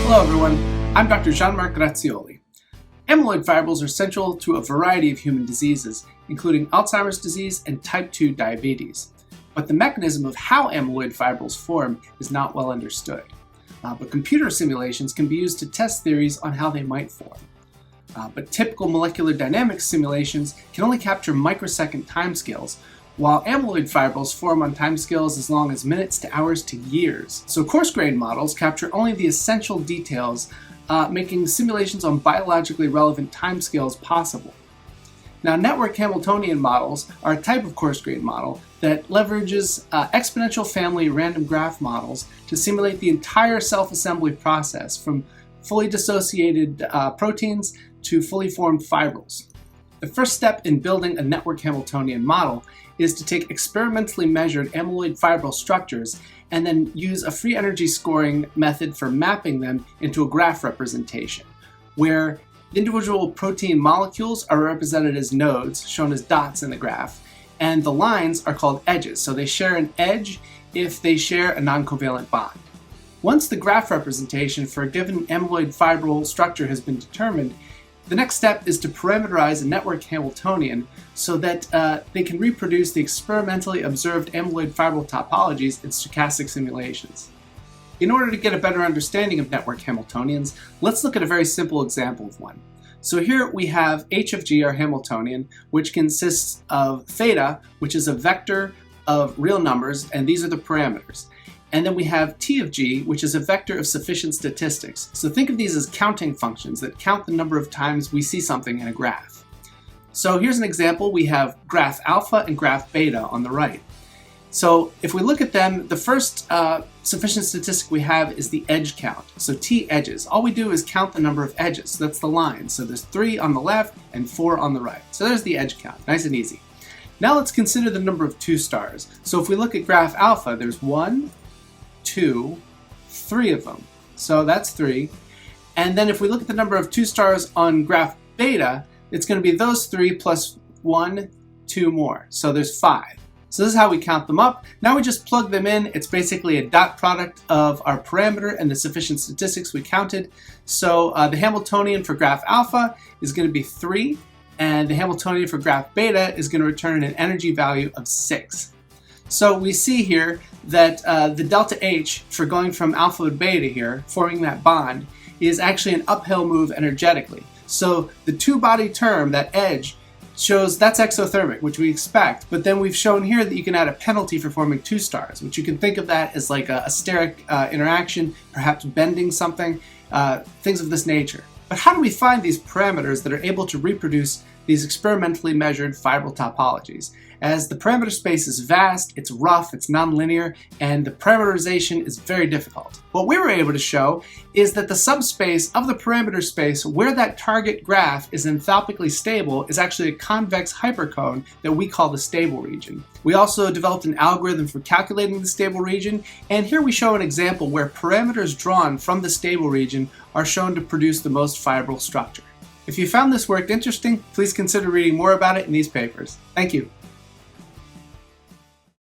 Hello everyone, I'm Dr. Jean-Marc Grazioli. Amyloid fibrils are central to a variety of human diseases, including Alzheimer's disease and type 2 diabetes. But the mechanism of how amyloid fibrils form is not well understood. But computer simulations can be used to test theories on how they might form. But typical molecular dynamics simulations can only capture microsecond timescales, while amyloid fibrils form on timescales as long as minutes to hours to years. So coarse-grained models capture only the essential details, making simulations on biologically relevant timescales possible. Now, network Hamiltonian models are a type of coarse-grained model that leverages exponential family random graph models to simulate the entire self-assembly process from fully dissociated proteins to fully formed fibrils. The first step in building a network Hamiltonian model is to take experimentally measured amyloid fibril structures and then use a free energy scoring method for mapping them into a graph representation, where individual protein molecules are represented as nodes, shown as dots in the graph, and the lines are called edges, so they share an edge if they share a non-covalent bond. Once the graph representation for a given amyloid fibril structure has been determined, the next step is to parameterize a network Hamiltonian so that they can reproduce the experimentally observed amyloid fibril topologies in stochastic simulations. In order to get a better understanding of network Hamiltonians, let's look at a very simple example of one. So here we have h of g, our Hamiltonian, which consists of theta, which is a vector of real numbers, and these are the parameters. And then we have t of g, which is a vector of sufficient statistics. So think of these as counting functions that count the number of times we see something in a graph. So here's an example. We have graph alpha and graph beta on the right. So if we look at them, the first sufficient statistic we have is the edge count. So t edges. All we do is count the number of edges. So that's the line. So there's 3 on the left and 4 on the right. So there's the edge count. Nice and easy. Now let's consider the number of 2 stars. So if we look at graph alpha, there's 1, 2, 3 of them. So that's 3. And then if we look at the number of 2 stars on graph beta, it's going to be those 3 plus 1, 2 more. So there's 5. So this is how we count them up. Now we just plug them in. It's basically a dot product of our parameter and the sufficient statistics we counted. So the Hamiltonian for graph alpha is going to be 3, and the Hamiltonian for graph beta is going to return an energy value of 6. So we see here that the delta H for going from alpha to beta here, forming that bond, is actually an uphill move energetically. So the two-body term, that edge, shows that's exothermic, which we expect, but then we've shown here that you can add a penalty for forming 2 stars, which you can think of that as like a steric interaction, perhaps bending something, things of this nature. But how do we find these parameters that are able to reproduce these experimentally measured fibril topologies? As the parameter space is vast, it's rough, it's nonlinear, and the parameterization is very difficult. What we were able to show is that the subspace of the parameter space where that target graph is enthalpically stable is actually a convex hypercone that we call the stable region. We also developed an algorithm for calculating the stable region, and here we show an example where parameters drawn from the stable region are shown to produce the most fibril structure. If you found this work interesting, please consider reading more about it in these papers. Thank you.